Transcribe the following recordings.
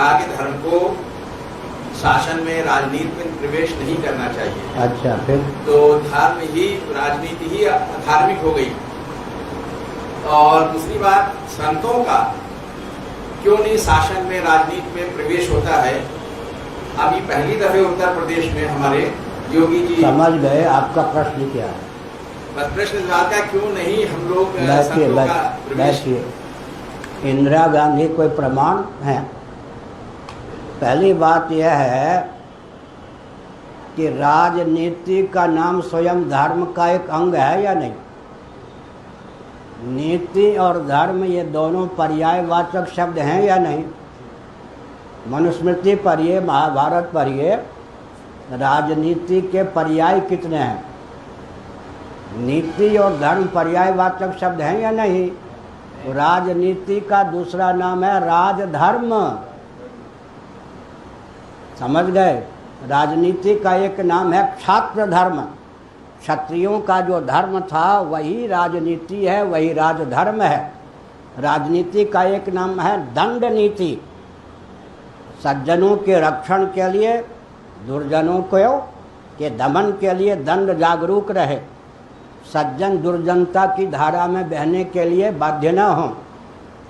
कहा कि धर्म को शासन में, राजनीति में प्रवेश नहीं करना चाहिए। अच्छा, फिर तो धर्म ही, राजनीति ही धार्मिक हो गई। और दूसरी बात, संतों का क्यों नहीं शासन में, राजनीति में प्रवेश होता है? अभी पहली दफे उत्तर प्रदेश में हमारे योगी जी। समझ गए, आपका प्रश्न क्या है? बस प्रश्न का क्यों नहीं हम लोग संतों का प्रवेश? बैठिए। इंदिरा गांधी कोई प्रमाण है? पहली बात यह है कि राजनीति का नाम स्वयं धर्म का एक अंग है या नहीं? नीति और धर्म ये दोनों पर्यायवाचक शब्द हैं या नहीं? मनुस्मृति पढ़िए, महाभारत पढ़िए, राजनीति के पर्याय कितने हैं? नीति और धर्म पर्यायवाचक शब्द हैं या नहीं? तो राजनीति का दूसरा नाम है राजधर्म। समझ गए? राजनीति का एक नाम है क्षात्र धर्म। क्षत्रियों का जो धर्म था वही राजनीति है, वही राजधर्म है। राजनीति का एक नाम है दंड नीति। सज्जनों के रक्षण के लिए, दुर्जनों को के दमन के लिए दंड जागरूक रहे। सज्जन दुर्जनता की धारा में बहने के लिए बाध्य न हों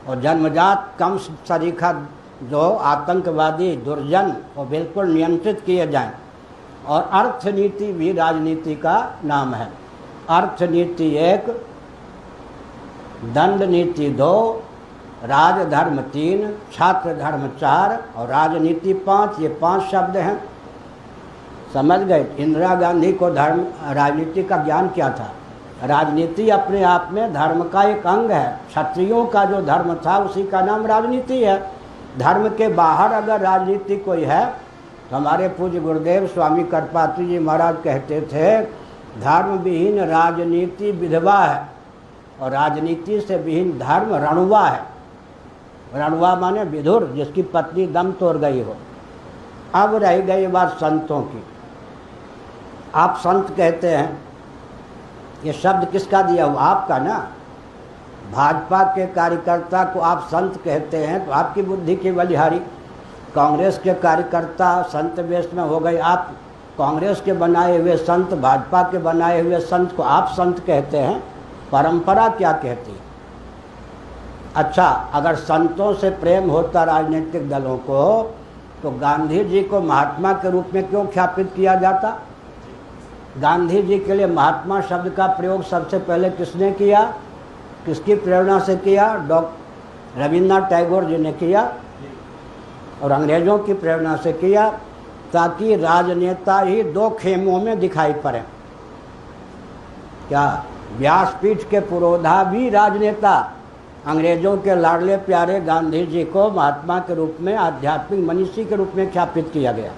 और जन्मजात कम सरीखा जो आतंकवादी दुर्जन वो बिल्कुल नियंत्रित किए जाएं। और अर्थनीति भी राजनीति का नाम है। अर्थनीति 1, दंड नीति 2, राजधर्म 3, छात्र धर्म 4 और राजनीति 5। ये 5 शब्द हैं। समझ गए? इंदिरा गांधी को धर्म, राजनीति का ज्ञान क्या था? राजनीति अपने आप में धर्म का एक अंग है। क्षत्रियों का जो धर्म था उसी का नाम राजनीति है। धर्म के बाहर अगर राजनीति कोई है तो हमारे पूज्य गुरुदेव स्वामी करपात्री जी महाराज कहते थे, धर्म विहीन राजनीति विधवा है और राजनीति से विहीन धर्म रणुआ है। रणुआ माने विधुर, जिसकी पत्नी दम तोड़ गई हो। अब रह गई बात संतों की। आप संत कहते हैं, ये शब्द किसका दिया हुआ? आपका ना। भाजपा के कार्यकर्ता को आप संत कहते हैं तो आपकी बुद्धि की बलिहारी। कांग्रेस के कार्यकर्ता संत वेश में हो गए। आप कांग्रेस के बनाए हुए संत, भाजपा के बनाए हुए संत को आप संत कहते हैं। परंपरा क्या कहती है? अच्छा, अगर संतों से प्रेम होता राजनीतिक दलों को तो गांधी जी को महात्मा के रूप में क्यों ख्यापित किया जाता? गांधी जी के लिए महात्मा शब्द का प्रयोग सबसे पहले किसने किया? किसकी प्रेरणा से किया? रविन्द्रनाथ टैगोर जी ने किया और अंग्रेज़ों की प्रेरणा से किया, ताकि राजनेता ही 2 खेमों में दिखाई पड़े। क्या? व्यासपीठ के पुरोधा भी राजनेता। अंग्रेज़ों के लाडले प्यारे गांधी जी को महात्मा के रूप में, आध्यात्मिक मनीषी के रूप में ख्यापित किया गया।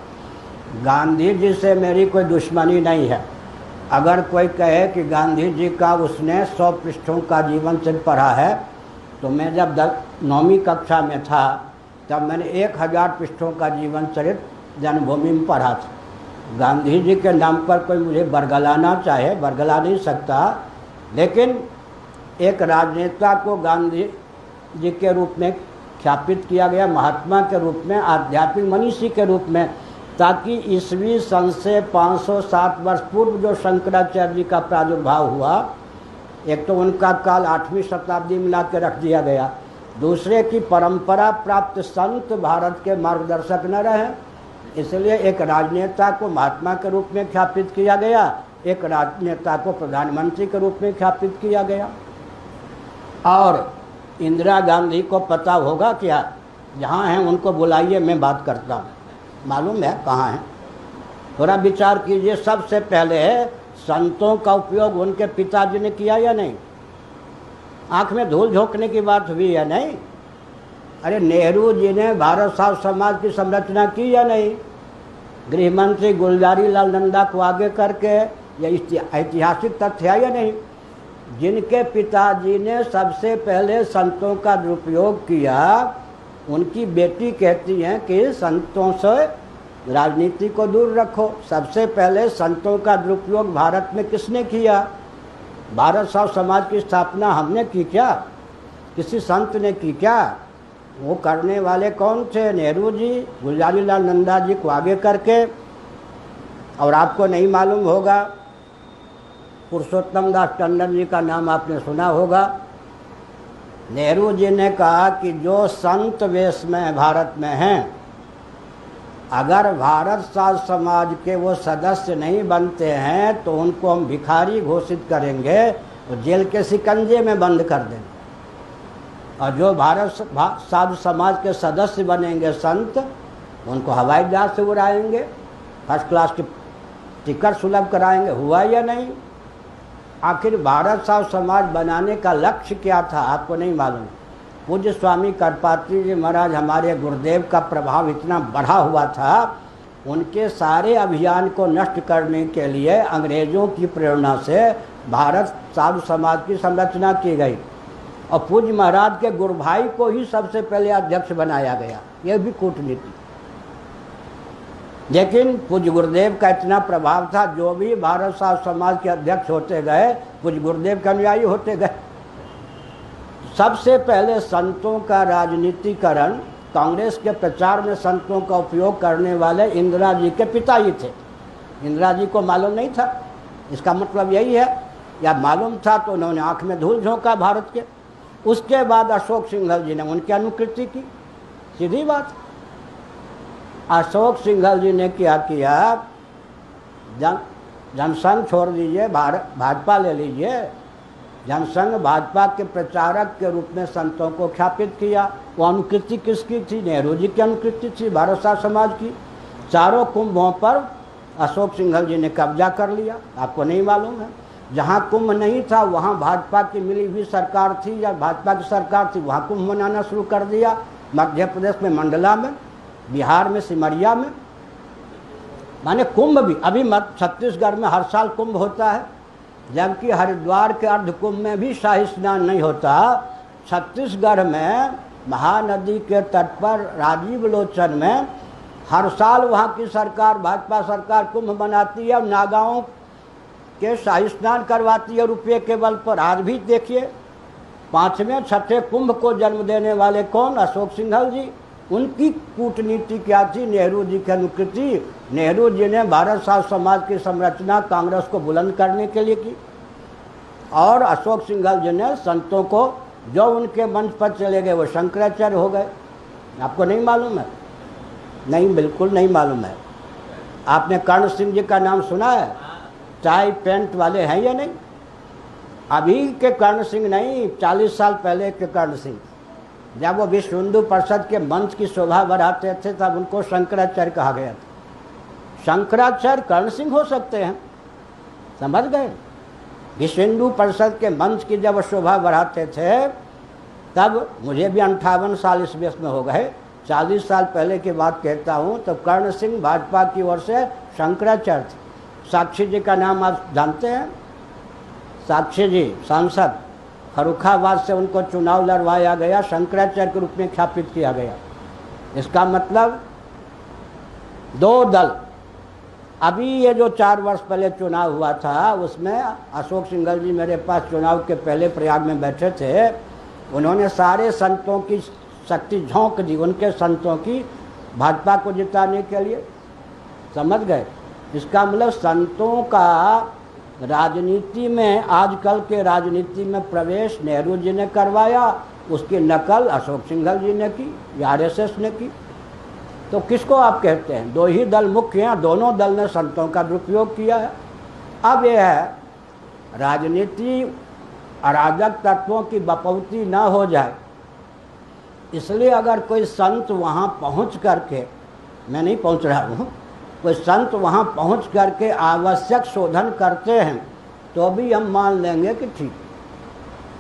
गांधी जी से मेरी कोई दुश्मनी नहीं है। अगर कोई कहे कि गांधी जी का उसने 100 पृष्ठों का जीवन चरित्र पढ़ा है, तो मैं जब 9वीं कक्षा में था तब मैंने 1000 पृष्ठों का जीवन चरित्र जन्मभूमि में पढ़ा था। गांधी जी के नाम पर कोई मुझे बरगलाना चाहे, बरगला नहीं सकता, लेकिन एक राजनेता को गांधी जी के रूप में ख्यापित किया गया, महात्मा के रूप में, आध्यात्मिक मनीषी के रूप में, ताकि ईस्वी सन से 560 वर्ष पूर्व जो शंकराचार्य जी का प्रादुर्भाव हुआ, एक तो उनका काल 8वीं शताब्दी में ला के रख दिया गया, दूसरे की परंपरा प्राप्त संत भारत के मार्गदर्शक न रहे, इसलिए एक राजनेता को महात्मा के रूप में ख्यापित किया गया, एक राजनेता को प्रधानमंत्री के रूप में ख्यापित किया गया। और इंदिरा गांधी को पता होगा क्या? जहाँ हैं उनको बुलाइए, मैं बात करता हूँ। मालूम है कहाँ हैं? थोड़ा विचार कीजिए। सबसे पहले संतों का उपयोग उनके पिताजी ने किया या नहीं? आँख में धूल झोंकने की बात हुई या नहीं? अरे नेहरू जी ने भारत साव समाज की संरचना की या नहीं? गृह मंत्री गुलजारी लाल नंदा को आगे करके, यह ऐतिहासिक तथ्य है या नहीं? जिनके पिताजी ने सबसे पहले संतों का दुरुपयोग किया, उनकी बेटी कहती हैं कि संतों से राजनीति को दूर रखो। सबसे पहले संतों का दुरुपयोग भारत में किसने किया? भारत साव समाज की स्थापना हमने की क्या? किसी संत ने की क्या? वो करने वाले कौन थे? नेहरू जी, गुलजारी लाल नंदा जी को आगे करके। और आपको नहीं मालूम होगा, पुरुषोत्तम दास टंडन जी का नाम आपने सुना होगा। नेहरू जी ने कहा कि जो संत वेश में भारत में हैं, अगर भारत साध समाज के वो सदस्य नहीं बनते हैं तो उनको हम भिखारी घोषित करेंगे और जेल के शिकंजे में बंद कर देंगे। और जो भारत साधु समाज के सदस्य बनेंगे संत, उनको हवाई जहाज से उड़ाएंगे, फर्स्ट क्लास की टिकट सुलभ कराएंगे। हुआ या नहीं? आखिर भारत साधु समाज बनाने का लक्ष्य क्या था, आपको नहीं मालूम। पूज्य स्वामी करपात्री जी महाराज, हमारे गुरुदेव का प्रभाव इतना बढ़ा हुआ था, उनके सारे अभियान को नष्ट करने के लिए अंग्रेज़ों की प्रेरणा से भारत साधु समाज की संरचना की गई और पूज्य महाराज के गुरु भाई को ही सबसे पहले अध्यक्ष बनाया गया। यह भी कूटनीति। लेकिन पूज्य गुरुदेव का इतना प्रभाव था, जो भी भारत साधु समाज के अध्यक्ष होते गए, पूज्य गुरुदेव के अनुयायी होते गए। सबसे पहले संतों का राजनीतिकरण, कांग्रेस के प्रचार में संतों का उपयोग करने वाले इंदिरा जी के पिता ही थे। इंदिरा जी को मालूम नहीं था, इसका मतलब यही है, या मालूम था तो उन्होंने आंख में धूल झोंका भारत के। उसके बाद अशोक सिंघल जी ने उनकी अनुकृति की, सीधी बात। अशोक सिंघल जी ने क्या किया, जनसंघ छोड़ दीजिए, भाजपा ले लीजिए, जनसंघ भाजपा के प्रचारक के रूप में संतों को ख्यापित किया। वो अनुकृति किसकी थी? नेहरू जी की अनुकृति थी, भारत साधु समाज की। चारों कुंभों पर अशोक सिंघल जी ने कब्जा कर लिया, आपको नहीं मालूम है। जहाँ कुंभ नहीं था वहाँ भाजपा की मिली हुई सरकार थी या भाजपा की सरकार थी, वहाँ कुंभ मनाना शुरू कर दिया। मध्य प्रदेश में मंडला में, बिहार में सिमरिया में, माने कुंभ भी। अभी छत्तीसगढ़ में हर साल कुंभ होता है, जबकि हरिद्वार के अर्ध कुंभ में भी शाही स्नान नहीं होता। छत्तीसगढ़ में महानदी के तट पर राजीव लोचन में हर साल वहाँ की सरकार, भाजपा सरकार कुंभ मनाती है और नागाओं के शाही स्नान करवाती है रुपये के बल पर। आज भी देखिए, 5वें 6ठे कुंभ को जन्म देने वाले कौन? अशोक सिंघल जी। उनकी कूटनीति क्या थी? नेहरू जी की अनुकृति। नेहरू जी ने भारत साधु समाज की संरचना कांग्रेस को बुलंद करने के लिए की, और अशोक सिंघल जी ने संतों को, जो उनके मंच पर चले गए वो शंकराचार्य हो गए। आपको नहीं मालूम है? नहीं, बिल्कुल नहीं मालूम है। आपने कर्ण सिंह जी का नाम सुना है? टाई पेंट वाले हैं या नहीं? अभी के कर्ण सिंह नहीं, 40 साल पहले के कर्ण सिंह। जब वो विश्व हिंदू परिषद के मंच की शोभा बढ़ाते थे तब उनको शंकराचार्य कहा गया था। शंकराचार्य कर्ण सिंह हो सकते हैं, समझ गए? विश्व हिंदू परिषद के मंच की जब शोभा बढ़ाते थे तब, मुझे भी 58 साल इस वेश में हो गए, 40 साल पहले की बात कहता हूँ, तो कर्ण सिंह भाजपा की ओर से शंकराचार्य थे। साक्षी जी का नाम आप जानते हैं? साक्षी जी सांसद, फर्रुखाबाद से उनको चुनाव लड़वाया गया, शंकराचार्य के रूप में ख्यापित किया गया। इसका मतलब दो दल। अभी ये जो 4 वर्ष पहले चुनाव हुआ था, उसमें अशोक सिंघल जी मेरे पास चुनाव के पहले प्रयाग में बैठे थे। उन्होंने सारे संतों की शक्ति झोंक दी, उनके संतों की, भाजपा को जिताने के लिए, समझ गए? इसका मतलब संतों का राजनीति में, आजकल के राजनीति में प्रवेश नेहरू जी ने करवाया, उसकी नकल अशोक सिंघल जी ने की या आरएसएस ने की। तो किसको आप कहते हैं? 2 ही दल मुख्य हैं, दोनों दल ने संतों का दुरुपयोग किया है। अब यह है, राजनीति अराजक तत्वों की बपौती ना हो जाए, इसलिए अगर कोई संत वहाँ पहुँच करके, मैं नहीं पहुँच रहा हूँ, कोई संत वहाँ पहुँच करके आवश्यक शोधन करते हैं तो भी हम मान लेंगे कि ठीक।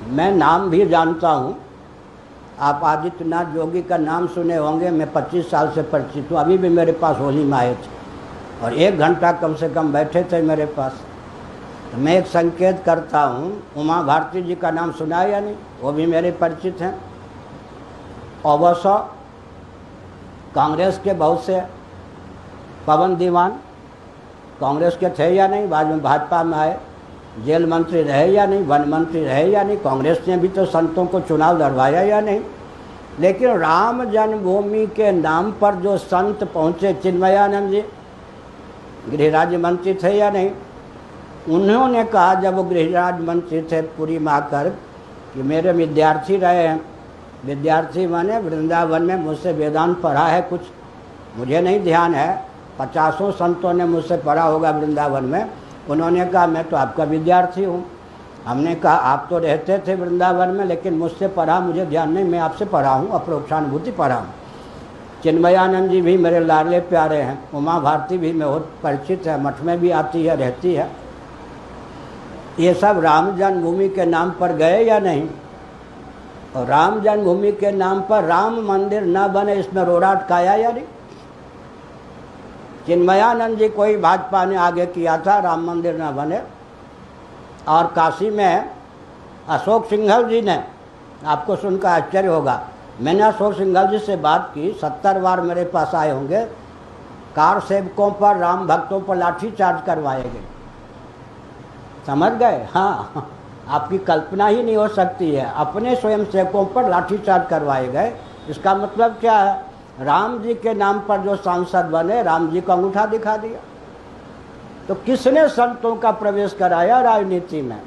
मैं नाम भी जानता हूँ, आप आदित्यनाथ जोगी का नाम सुने होंगे, मैं 25 साल से परिचित हूँ। अभी भी मेरे पास होली में आए थे और 1 घंटा कम से कम बैठे थे मेरे पास। तो मैं एक संकेत करता हूँ, उमा भारती जी का नाम सुना या नहीं? वो भी मेरे परिचित हैं। अवश्य कांग्रेस के बहुत से, पवन दीवान कांग्रेस के थे या नहीं, बाद में भाजपा में आए। जेल मंत्री रहे या नहीं, वन मंत्री रहे या नहीं, कांग्रेस ने भी तो संतों को चुनाव लड़वाया या नहीं। लेकिन राम जन्मभूमि के नाम पर जो संत पहुँचे, चिन्मयानंद जी गृहराज्य मंत्री थे या नहीं, उन्होंने कहा जब वो गृहराज्य मंत्री थे पुरी में आकर कि मेरे विद्यार्थी रहे हैं, विद्यार्थी माने वृंदावन में मुझसे वेदांत पढ़ा है, कुछ मुझे नहीं ध्यान है, 50 संतों ने मुझसे पढ़ा होगा वृंदावन में। उन्होंने कहा मैं तो आपका विद्यार्थी हूँ। हमने कहा आप तो रहते थे वृंदावन में, लेकिन मुझसे पढ़ा मुझे ध्यान नहीं, मैं आपसे पढ़ा हूँ, अपरोक्षानुभूति पढ़ा हूँ। चिन्मयानंद जी भी मेरे लाडले प्यारे हैं, उमा भारती भी मैं बहुत परिचित है, मठ में भी आती है, रहती है। ये सब राम जन्मभूमि के नाम पर गए या नहीं? और राम जन्मभूमि के नाम पर राम मंदिर न बने, इसमें रोड़ा अटकाया या नहीं? चिन्मयानंद जी को ही भाजपा ने आगे किया था राम मंदिर न बने। और काशी में अशोक सिंघल जी ने, आपको सुनकर आश्चर्य होगा, मैंने अशोक सिंघल जी से बात की, 70 बार मेरे पास आए होंगे, कार सेवकों पर, राम भक्तों पर लाठी चार्ज करवाए गए। समझ गए? हाँ, आपकी कल्पना ही नहीं हो सकती है, अपने स्वयं सेवकों पर लाठी चार्ज करवाए गए। इसका मतलब क्या है? राम जी के नाम पर जो सांसद बने, राम जी को अंगूठा दिखा दिया। तो किसने संतों का प्रवेश कराया राजनीति में?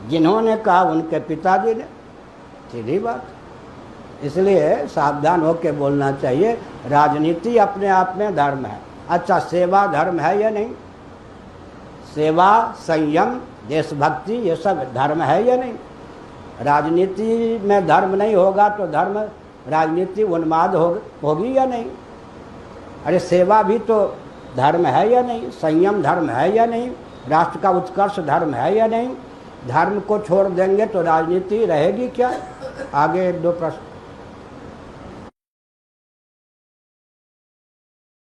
जिन्होंने कहा उनके पिताजी ने। सीधी बात। इसलिए सावधान होकर बोलना चाहिए। राजनीति अपने आप में धर्म है। अच्छा, सेवा धर्म है या नहीं? सेवा, संयम, देशभक्ति, ये सब धर्म है या नहीं? राजनीति में धर्म नहीं होगा तो धर्म, राजनीति उन्माद होगी या नहीं? अरे सेवा भी तो धर्म है या नहीं? संयम धर्म है या नहीं? राष्ट्र का उत्कर्ष धर्म है या नहीं? धर्म को छोड़ देंगे तो राजनीति रहेगी क्या? आगे 1-2 प्रश्न।